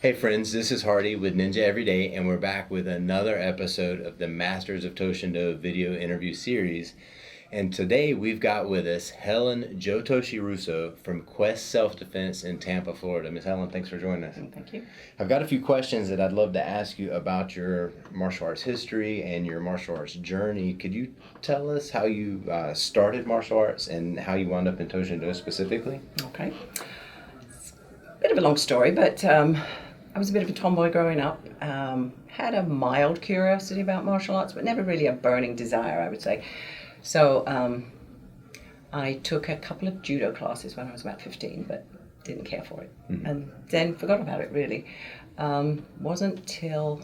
Hey friends, this is Hardy with Ninja Everyday, and we're back with another episode of the Masters of To-Shin Do video interview series. And today we've got with us Helen Jotoshi Russo from Quest Self-Defense in Tampa, Florida. Miss Helen, thanks for joining us. Thank you. I've got a few questions that I'd love to ask you about your martial arts history and your martial arts journey. Could you tell us how you started martial arts and how you wound up in To-Shin Do specifically? Okay. It's a bit of a long story, but I was a bit of a tomboy growing up. Had a mild curiosity about martial arts, but never really a burning desire, I would say. So I took a couple of judo classes when I was about 15, but didn't care for it. Mm-hmm. And then forgot about it, really. Wasn't till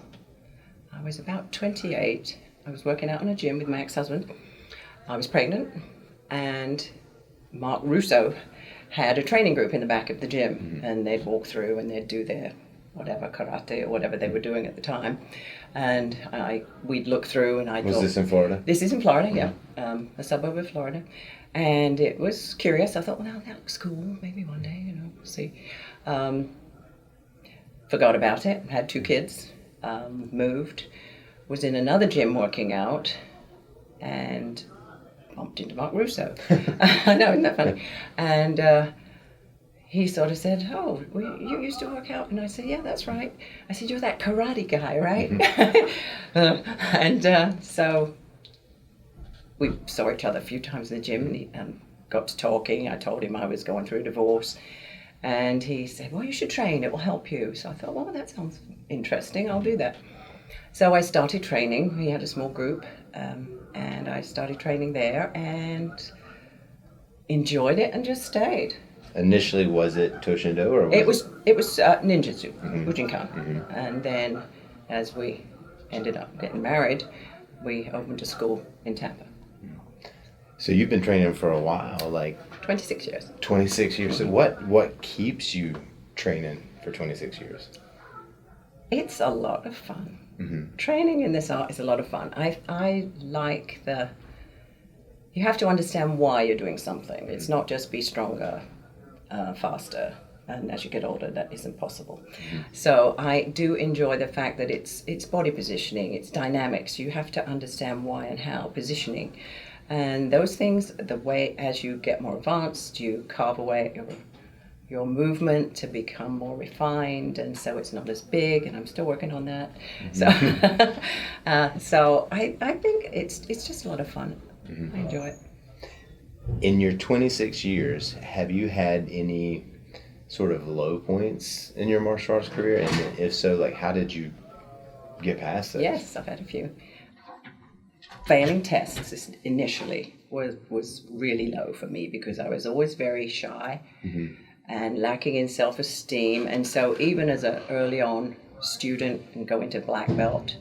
I was about 28. I was working out in a gym with my ex-husband. I was pregnant, and Mark Russo had a training group in the back of the gym, mm-hmm. and they'd walk through and they'd do their whatever, karate or whatever they were doing at the time. And we'd look through and I thought... Was this in Florida? This is in Florida, yeah. A suburb of Florida. And it was curious. I thought, well, that looks cool. Maybe one day, we'll see. Forgot about it. Had 2 kids. Moved. Was in another gym working out. And bumped into Mark Russo. I know, isn't that funny? And... he sort of said, oh, well, you used to work out? And I said, yeah, that's right. I said, you're that karate guy, right? Mm-hmm. So we saw each other a few times in the gym and got to talking. I told him I was going through a divorce. And he said, well, you should train. It will help you. So I thought, well, that sounds interesting. I'll do that. So I started training. We had a small group. And I started training there and enjoyed it and just stayed. Initially, was it To-Shin Do or was it was ninjutsu, mm-hmm. Bujinkan, mm-hmm. and then as we ended up getting married, we opened a school in Tampa. So you've been training for a while, like 26 years. 26 years. So what keeps you training for 26 years? It's a lot of fun. Mm-hmm. Training in this art is a lot of fun. I like you have to understand why you're doing something. It's not just be stronger. Faster, and as you get older that isn't possible. Mm-hmm. So I do enjoy the fact that it's body positioning, it's dynamics. You have to understand why and how, positioning, and those things, the way as you get more advanced, you carve away your movement to become more refined, and so it's not as big, and I'm still working on that. Mm-hmm. So I think it's just a lot of fun. Mm-hmm. I enjoy it. In your 26 years, have you had any sort of low points in your martial arts career? And if so, like, how did you get past those? Yes, I've had a few. Failing tests initially was really low for me because I was always very shy, mm-hmm. and lacking in self-esteem. And so even as an early on student and going to black belt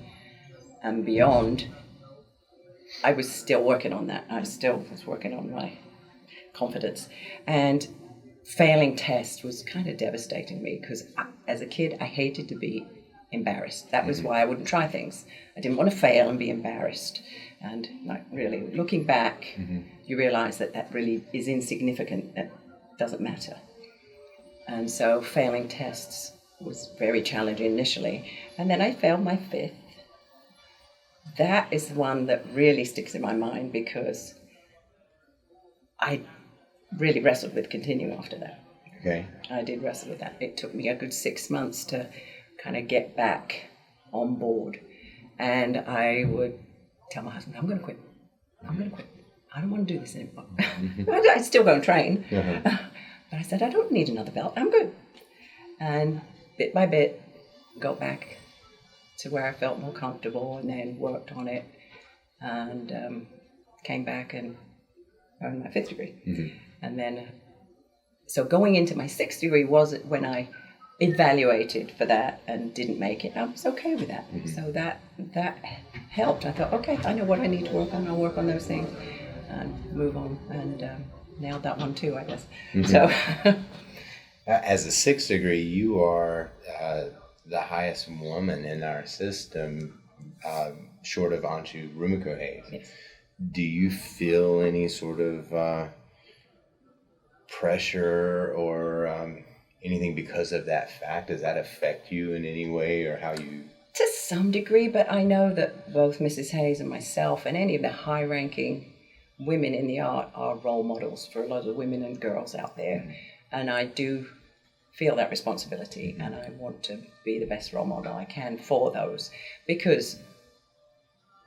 and beyond, I was still working on that. I still was working on my confidence. And failing tests was kind of devastating me because as a kid, I hated to be embarrassed. That was mm-hmm. why I wouldn't try things. I didn't want to fail and be embarrassed. And like really, looking back, mm-hmm. you realize that really is insignificant. It doesn't matter. And so failing tests was very challenging initially. And then I failed my 5th. That is the one that really sticks in my mind because I really wrestled with continuing after that. Okay. I did wrestle with that. It took me a good 6 months to kind of get back on board. And I would tell my husband, I'm going to quit. I don't want to do this anymore. I'd still go and train. Uh-huh. But I said, I don't need another belt. I'm good. And bit by bit, got back to where I felt more comfortable, and then worked on it, and came back and earned my 5th degree. Mm-hmm. And then, so going into my 6th degree was when I evaluated for that and didn't make it. I was okay with that. Mm-hmm. So that helped. I thought, okay, I know what I need to work on. I'll work on those things and move on, and nailed that one too, I guess. Mm-hmm. So, as a 6th degree, you are the highest woman in our system, short of Anshu Rumiko Hayes. Yes. Do you feel any sort of pressure or anything because of that fact? Does that affect you in any way, or how you? To some degree, but I know that both Mrs. Hayes and myself and any of the high-ranking women in the art are role models for a lot of women and girls out there. And I do feel that responsibility, and I want to be the best role model I can for those. Because,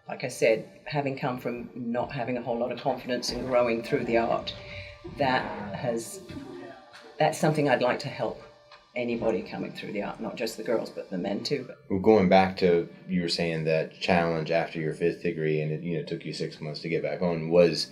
like I said, having come from not having a whole lot of confidence and growing through the art, that's something I'd like to help anybody coming through the art, not just the girls, but the men too. Well, going back to, you were saying that challenge after your 5th degree, and it took you 6 months to get back on, was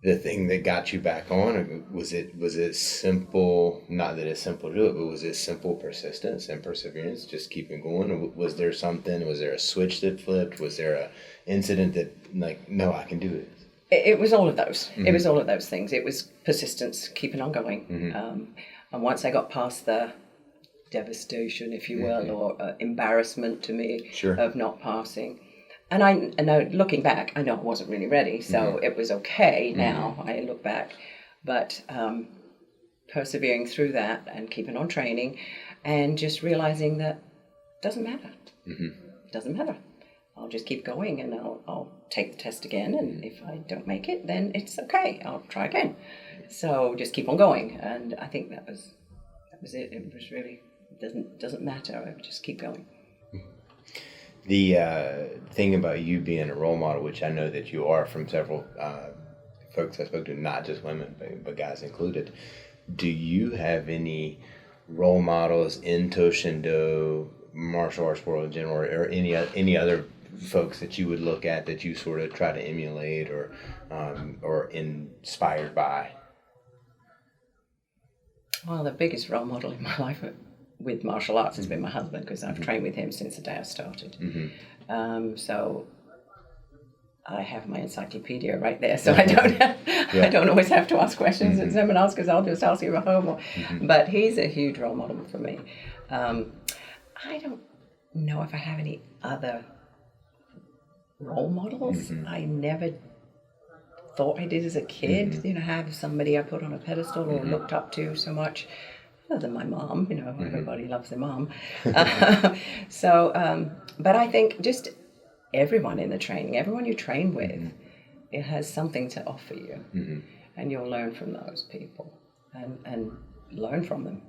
the thing that got you back on? Or was it simple? Not that it's simple to do it, but was it simple persistence and perseverance, just keeping going? Or was there something? Was there a switch that flipped? Was there a incident that, like, no, I can do it? It was all of those. It was all of those things. It was persistence, keeping on going. And once I got past the devastation, if you will, or embarrassment to me of not passing, and I know, looking back, I know I wasn't really ready, so it was okay now, I look back. But persevering through that and keeping on training and just realizing that it doesn't matter. Doesn't matter. I'll just keep going, and I'll take the test again, and if I don't make it, then it's okay. I'll try again. So just keep on going, and I think that was it. It was really doesn't matter. I would just keep going. The thing about you being a role model, which I know that you are from several folks I spoke to, not just women, but guys included. Do you have any role models in To-Shin Do, martial arts world in general, or any other folks that you would look at that you sort of try to emulate or inspired by? Well, the biggest role model in my life with martial arts has been my husband, because I've trained with him since the day I started. So I have my encyclopedia right there, so I don't always have to ask questions at seminars, because I'll just ask him at home. But he's a huge role model for me. I don't know if I have any other role models. I never thought I did as a kid, have somebody I put on a pedestal or looked up to so much, other than my mom. Everybody loves their mom. But I think just everyone in the training, everyone you train with, it has something to offer you, and you'll learn from those people and learn from them.